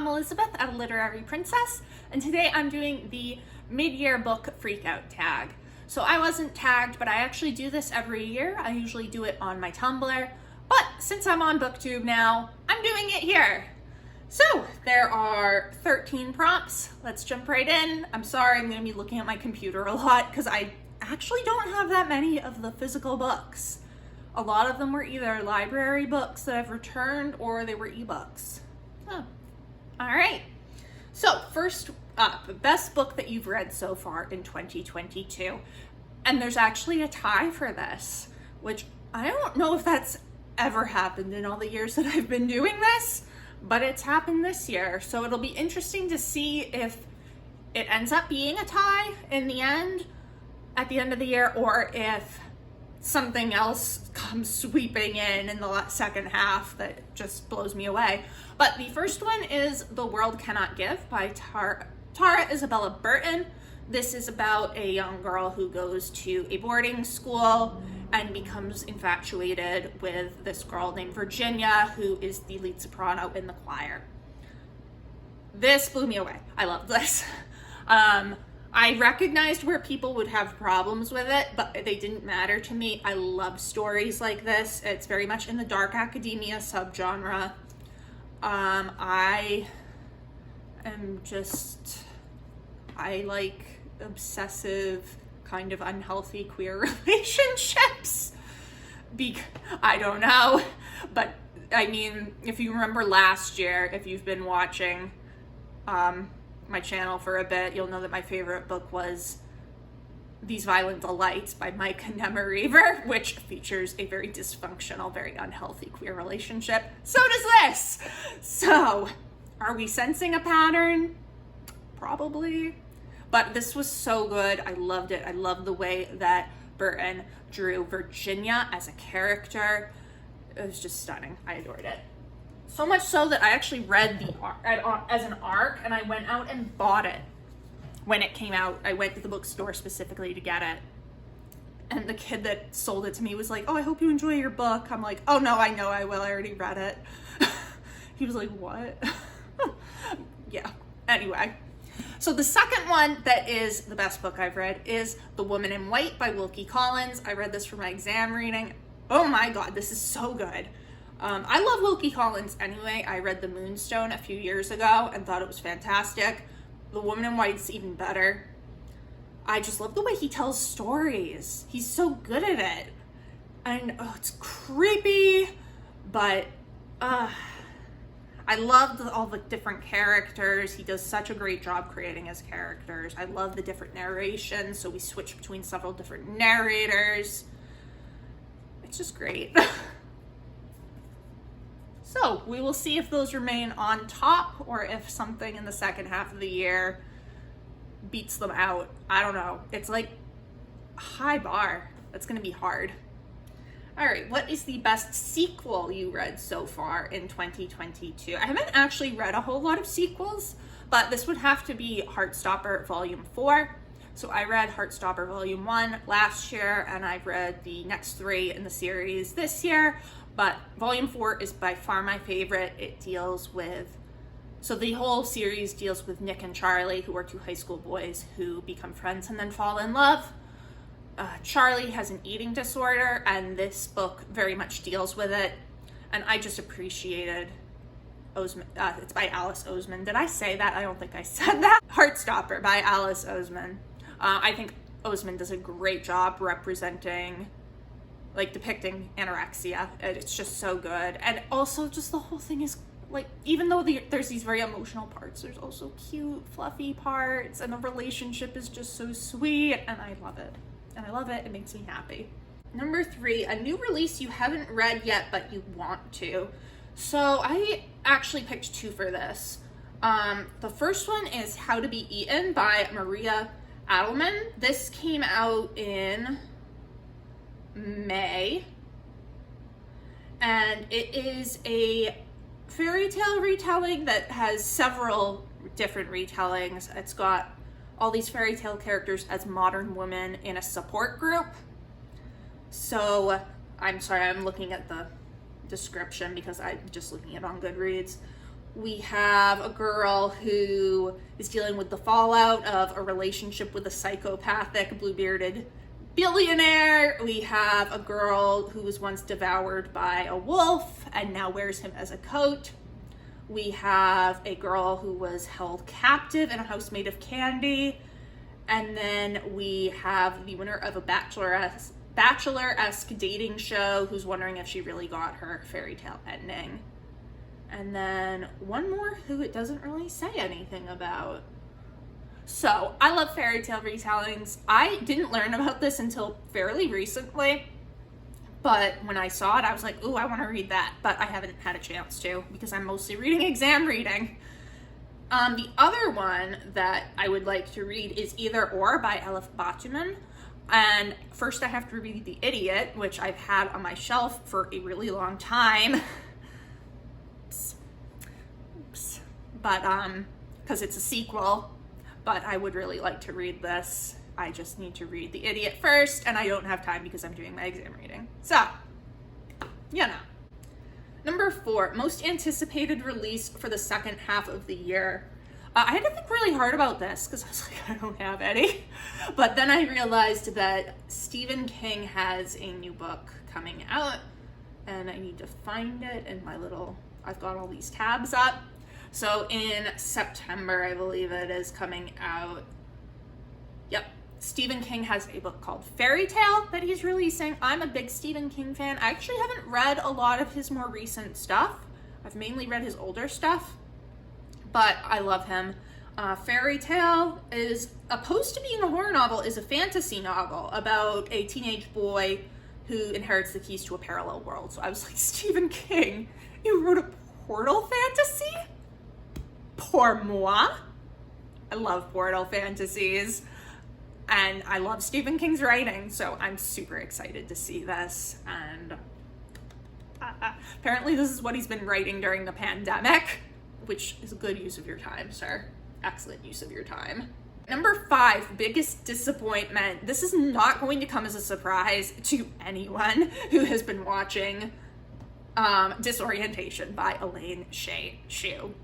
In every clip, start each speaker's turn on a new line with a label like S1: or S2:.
S1: I'm Elizabeth at Literary Princess, and today I'm doing the mid-year book Freakout tag. So I wasn't tagged, but I actually do this every year. I usually do it on my Tumblr, but since I'm on BookTube now, I'm doing it here. So there are 13 prompts. Let's jump right in. I'm sorry, I'm gonna be looking at my computer a lot because I actually don't have that many of the physical books. A lot of them were either library books that I've returned or they were ebooks. Oh. All right. So first up, best book that you've read so far in 2022. And there's actually a tie for this, which I don't know if that's ever happened in all the years that I've been doing this, but it's happened this year. So it'll be interesting to see if it ends up being a tie in the end, at the end of the year, or if something else comes sweeping in the second half that just blows me away. But the first one is The World Cannot Give by Tara Isabella Burton. This is about a young girl who goes to a boarding school and becomes infatuated with this girl named Virginia, who is the lead soprano in the choir. This blew me away. I love this. I recognized where people would have problems with it, but they didn't matter to me. I love stories like this. It's very much in the dark academia subgenre. I like obsessive, kind of unhealthy queer relationships. I don't know, but I mean, if you remember last year, if you've been watching my channel for a bit, you'll know that my favorite book was These Violent Delights by Mike Nemmer-Reaver, which features a very dysfunctional, very unhealthy queer relationship. So does this! So, are we sensing a pattern? Probably. But this was so good. I loved it. I loved the way that Burton drew Virginia as a character. It was just stunning. I adored it. So much so that I actually read the as an ARC, and I went out and bought it when it came out. I went to the bookstore specifically to get it. And the kid that sold it to me was like, "Oh, I hope you enjoy your book." I'm like, "Oh no, I know I will. I already read it." He was like, "What?" Yeah. Anyway. So the second one that is the best book I've read is The Woman in White by Wilkie Collins. I read this for my exam reading. Oh my God, this is so good. I love Wilkie Collins anyway. I read The Moonstone a few years ago and thought it was fantastic. The Woman in White's even better. I just love the way he tells stories. He's so good at it. And it's creepy, but I love all the different characters. He does such a great job creating his characters. I love the different narrations, so we switch between several different narrators. It's just great. So we will see if those remain on top or if something in the second half of the year beats them out. I don't know. It's like a high bar. That's going to be hard. All right, what is the best sequel you read so far in 2022? I haven't actually read a whole lot of sequels, but this would have to be Heartstopper Volume 4. So I read Heartstopper Volume 1 last year, and I've read the next 3 in the series this year. But Volume 4 is by far my favorite. It deals with, so the whole series deals with Nick and Charlie, who are 2 high school boys who become friends and then fall in love. Charlie has an eating disorder, and this book very much deals with it. And I just appreciated Oseman. It's by Alice Oseman. Did I say that? I don't think I said that. Heartstopper by Alice Oseman. I think Oseman does a great job representing, like, depicting anorexia. It's just so good. And also just the whole thing is, like, even though there's these very emotional parts, there's also cute, fluffy parts, and the relationship is just so sweet, and I love it. And I love it. It makes me happy. Number 3, a new release you haven't read yet, but you want to. So I actually picked 2 for this. The first one is How to Be Eaten by Maria Adelman. This came out in May, and it is a fairy tale retelling that has several different retellings. It's got all these fairy tale characters as modern women in a support group. So I'm sorry, I'm looking at the description because I'm just looking at it on Goodreads. We have a girl who is dealing with the fallout of a relationship with a psychopathic blue-bearded billionaire. We have a girl who was once devoured by a wolf and now wears him as a coat. We have a girl who was held captive in a house made of candy. And then we have the winner of a bachelor-esque dating show who's wondering if she really got her fairy tale ending. And then one more who it doesn't really say anything about. So, I love fairy tale retellings. I didn't learn about this until fairly recently, but when I saw it, I was like, ooh, I want to read that, but I haven't had a chance to because I'm mostly reading exam reading. The other one that I would like to read is Either Or by Elif Batuman. And first I have to read The Idiot, which I've had on my shelf for a really long time. But because it's a sequel, but I would really like to read this. I just need to read The Idiot first, and I don't have time because I'm doing my exam reading. So, you know. Number 4, most anticipated release for the second half of the year. I had to think really hard about this because I was like, I don't have any. But then I realized that Stephen King has a new book coming out, and I need to find it in my little, I've got all these tabs up. So in September, I believe it is coming out. Yep. Stephen King has a book called Fairy Tale that he's releasing. I'm a big Stephen King fan. I actually haven't read a lot of his more recent stuff. I've mainly read his older stuff, but I love him. Fairy Tale is, opposed to being a horror novel, is a fantasy novel about a teenage boy who inherits the keys to a parallel world. So I was like, Stephen King, you wrote a portal fantasy? Pour moi. I love portal fantasies, and I love Stephen King's writing, so I'm super excited to see this. And apparently this is what he's been writing during the pandemic, which is a good use of your time, sir. Excellent use of your time. Number 5, biggest disappointment. This is not going to come as a surprise to anyone who has been watching Disorientation by Elaine Shue.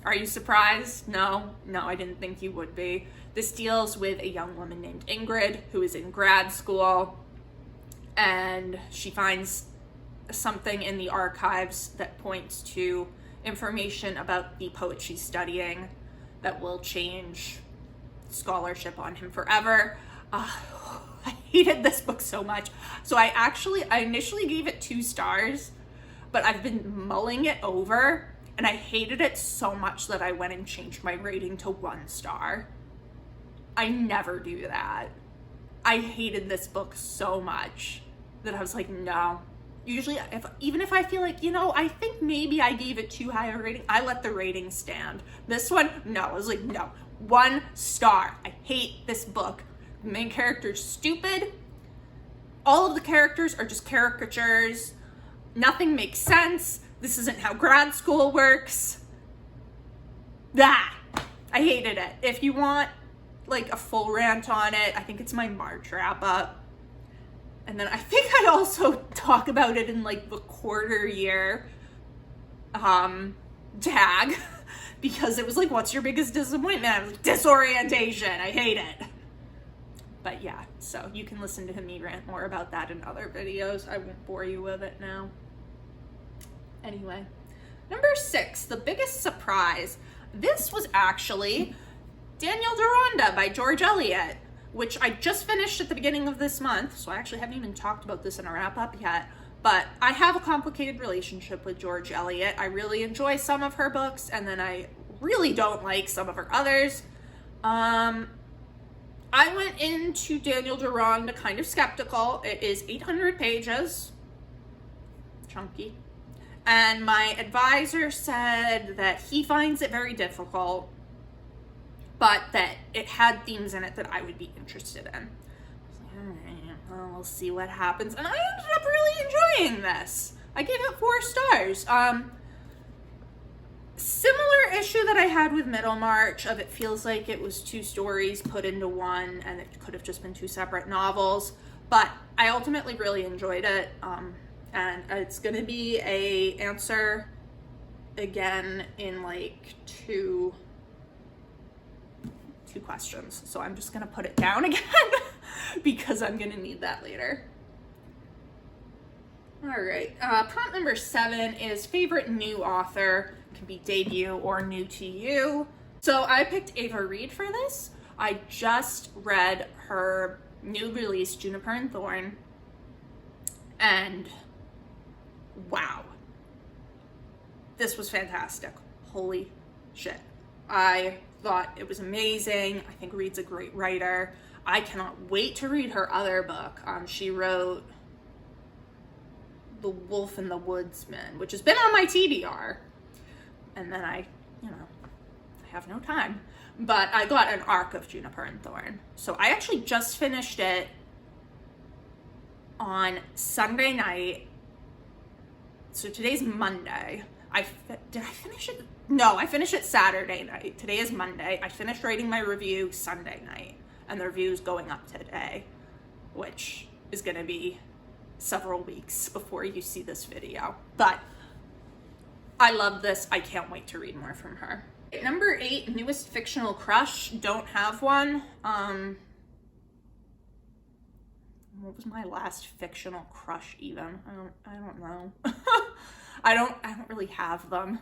S1: Are you surprised? No, I didn't think you would be. This deals with a young woman named Ingrid who is in grad school, and she finds something in the archives that points to information about the poet she's studying that will change scholarship on him forever. I hated this book so much. So I initially gave it 2 stars, but I've been mulling it over, and I hated it so much that I went and changed my rating to 1 star. I never do that. I hated this book so much that I was like, no. Usually, even if I feel like, I think maybe I gave it too high a rating, I let the rating stand. This one, no. I was like, no. 1 star. I hate this book. The main character's stupid. All of the characters are just caricatures. Nothing makes sense. This isn't how grad school works. I hated it. If you want like a full rant on it, I think it's my March wrap up. And then I think I also talk about it in like the quarter year tag because it was like, what's your biggest disappointment? I was like, Disorientation. I hate it. But yeah, so you can listen to me rant more about that in other videos. I won't bore you with it now. Anyway, number 6, the biggest surprise. This was actually Daniel Deronda by George Eliot, which I just finished at the beginning of this month, so I actually haven't even talked about this in a wrap-up yet, but I have a complicated relationship with George Eliot. I really enjoy some of her books, and then I really don't like some of her others. I went into Daniel Deronda kind of skeptical. It is 800 pages, chunky, and my advisor said that he finds it very difficult, but that it had themes in it that I would be interested in. I was like, all right, well, we'll see what happens. And I ended up really enjoying this. I gave it 4 stars. Similar issue that I had with Middlemarch of it feels like it was 2 stories put into one and it could have just been 2 separate novels. But I ultimately really enjoyed it. And it's going to be a answer again in like two questions. So I'm just gonna put it down again because I'm gonna need that later. All right, prompt number 7 is favorite new author. It can be debut or new to you. So I picked Ava Reid for this. I just read her new release, Juniper and Thorn, and wow, this was fantastic. Holy shit. I thought it was amazing. I think Reid's a great writer. I cannot wait to read her other book. She wrote The Wolf and the Woodsman, which has been on my TBR. And then I have no time. But I got an arc of Juniper and Thorn. So I actually just finished it on Sunday night. So today's Monday. Did I finish it? No, I finished it Saturday night. Today is Monday. I finished writing my review Sunday night. And the review is going up today, which is going to be several weeks before you see this video. But I love this. I can't wait to read more from her. Number 8, newest fictional crush. Don't have one. What was my last fictional crush even? I don't know. I don't really have them.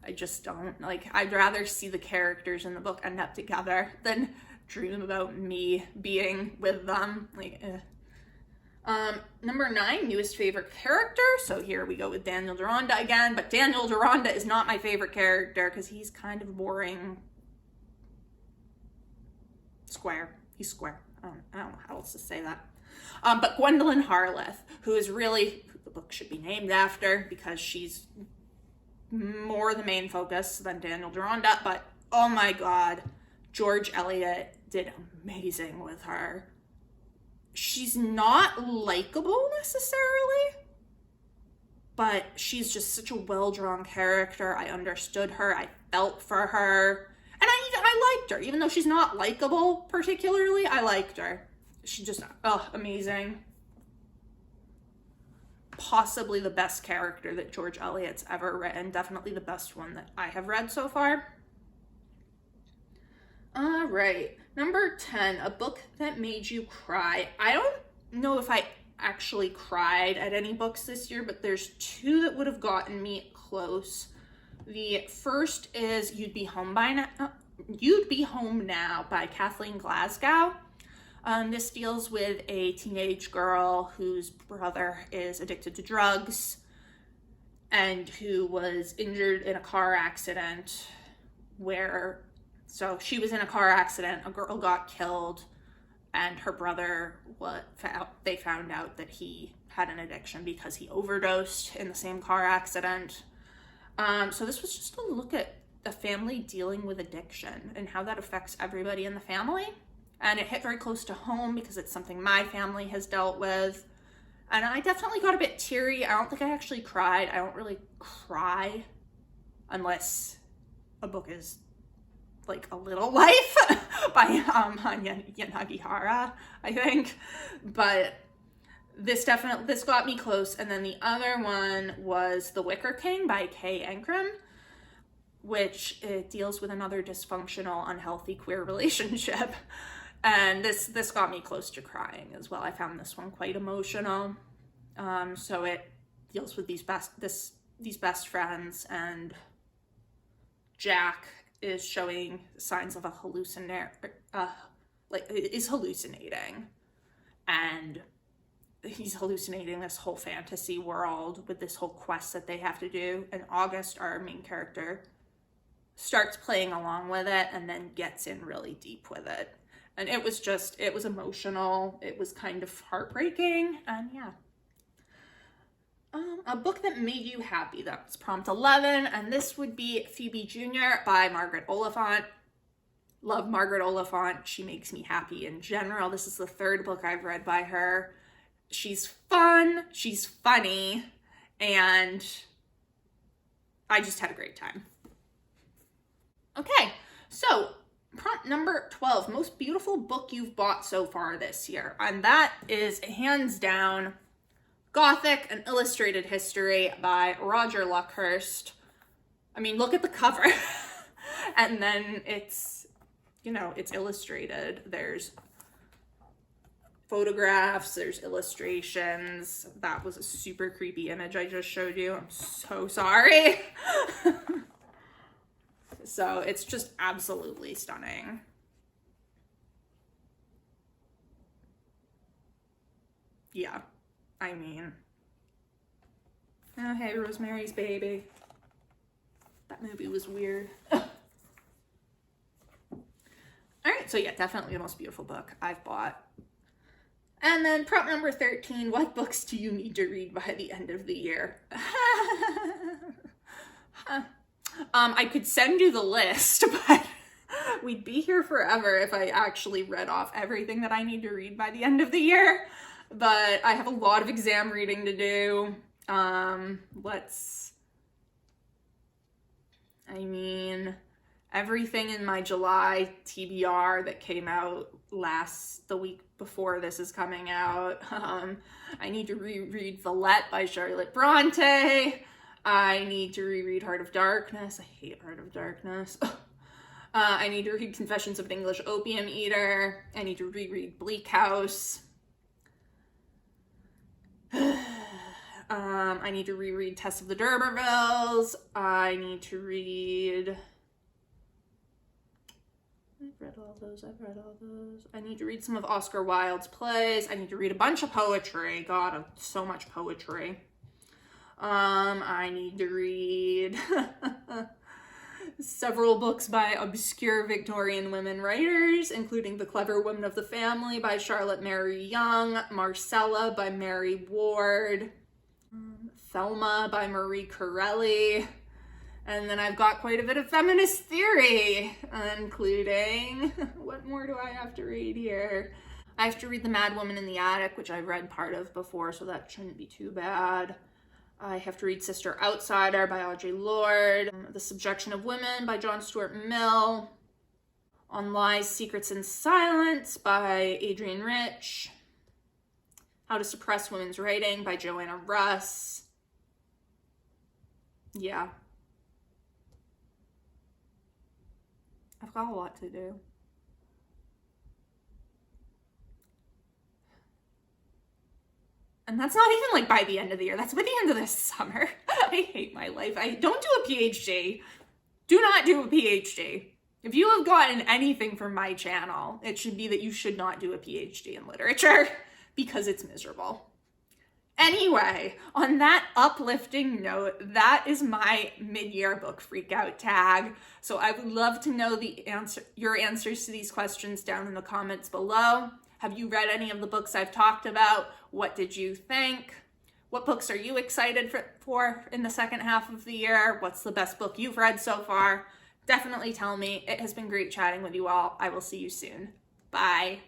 S1: I just don't. Like, I'd rather see the characters in the book end up together than dream about me being with them. Like, Number 9, newest favorite character. So here we go with Daniel Deronda again, but Daniel Deronda is not my favorite character because he's kind of boring. Square. He's square. I don't know how else to say that. But Gwendolyn Harleth, who is really who the book should be named after because she's more the main focus than Daniel Deronda. But oh my God, George Eliot did amazing with her. She's not likable necessarily, but she's just such a well-drawn character. I understood her. I felt for her. And I liked her. Even though she's not likable particularly, I liked her. She just, amazing. Possibly the best character that George Eliot's ever written. Definitely the best one that I have read so far. All right. Number 10, a book that made you cry. I don't know if I actually cried at any books this year, but there's 2 that would have gotten me close. The first is You'd Be Home Now by Kathleen Glasgow. This deals with a teenage girl whose brother is addicted to drugs and who was injured in a car accident So she was in a car accident, a girl got killed, and her brother, they found out that he had an addiction because he overdosed in the same car accident. So this was just a look at a family dealing with addiction and how that affects everybody in the family. And it hit very close to home because it's something my family has dealt with. And I definitely got a bit teary. I don't think I actually cried. I don't really cry unless a book is like A Little Life by Yanagihara, I think. But this got me close. And then the other one was The Wicker King by Kay Ankrum, which it deals with another dysfunctional, unhealthy queer relationship. And this got me close to crying as well. I found this one quite emotional. So it deals with these best friends, and Jack is showing signs of is hallucinating, and he's hallucinating this whole fantasy world with this whole quest that they have to do. And August, our main character, starts playing along with it and then gets in really deep with it. And it was emotional. It was kind of heartbreaking. And yeah. A book that made you happy. That's prompt 11. And this would be Phoebe Jr. by Margaret Oliphant. Love Margaret Oliphant. She makes me happy in general. This is the 3rd book I've read by her. She's fun. She's funny. And I just had a great time. Okay, so prompt number 12, most beautiful book you've bought so far this year. And that is hands down Gothic, An Illustrated History by Roger Luckhurst. I mean, look at the cover. And then it's, you know, it's illustrated. There's photographs, there's illustrations. That was a super creepy image I just showed you. I'm so sorry. So it's just absolutely stunning. Yeah, I mean, oh hey, Rosemary's Baby. That movie was weird. All right, so yeah, definitely the most beautiful book I've bought. And then prompt number 13, what books do you need to read by the end of the year? I could send you the list, but we'd be here forever if I actually read off everything that I need to read by the end of the year. But I have a lot of exam reading to do. Everything in my July TBR that came out the week before this is coming out. I need to reread Villette by Charlotte Bronte. I need to reread Heart of Darkness. I hate Heart of Darkness. I need to read Confessions of an English Opium Eater. I need to reread Bleak House. I need to reread Test of the D'Urbervilles. I need to read... I've read all those. I need to read some of Oscar Wilde's plays. I need to read a bunch of poetry. God, so much poetry. I need to read several books by obscure Victorian women writers, including The Clever Women of the Family by Charlotte Mary Young, Marcella by Mary Ward, Thelma by Marie Corelli, and then I've got quite a bit of feminist theory, including, what more do I have to read here? I have to read The Mad Woman in the Attic, which I've read part of before, so that shouldn't be too bad. I have to read Sister Outsider by Audre Lorde, The Subjection of Women by John Stuart Mill, On Lies, Secrets, and Silence by Adrienne Rich, How to Suppress Women's Writing by Joanna Russ. Yeah. I've got a lot to do. And that's not even like by the end of the year. That's by the end of this summer. I hate my life. I don't do a PhD. Do not do a PhD. If you have gotten anything from my channel, it should be that you should not do a PhD in literature because it's miserable. Anyway, on that uplifting note, that is my mid-year book freakout tag. So I would love to know your answers to these questions down in the comments below. Have you read any of the books I've talked about? What did you think? What books are you excited for in the second half of the year? What's the best book you've read so far? Definitely tell me. It has been great chatting with you all. I will see you soon. Bye.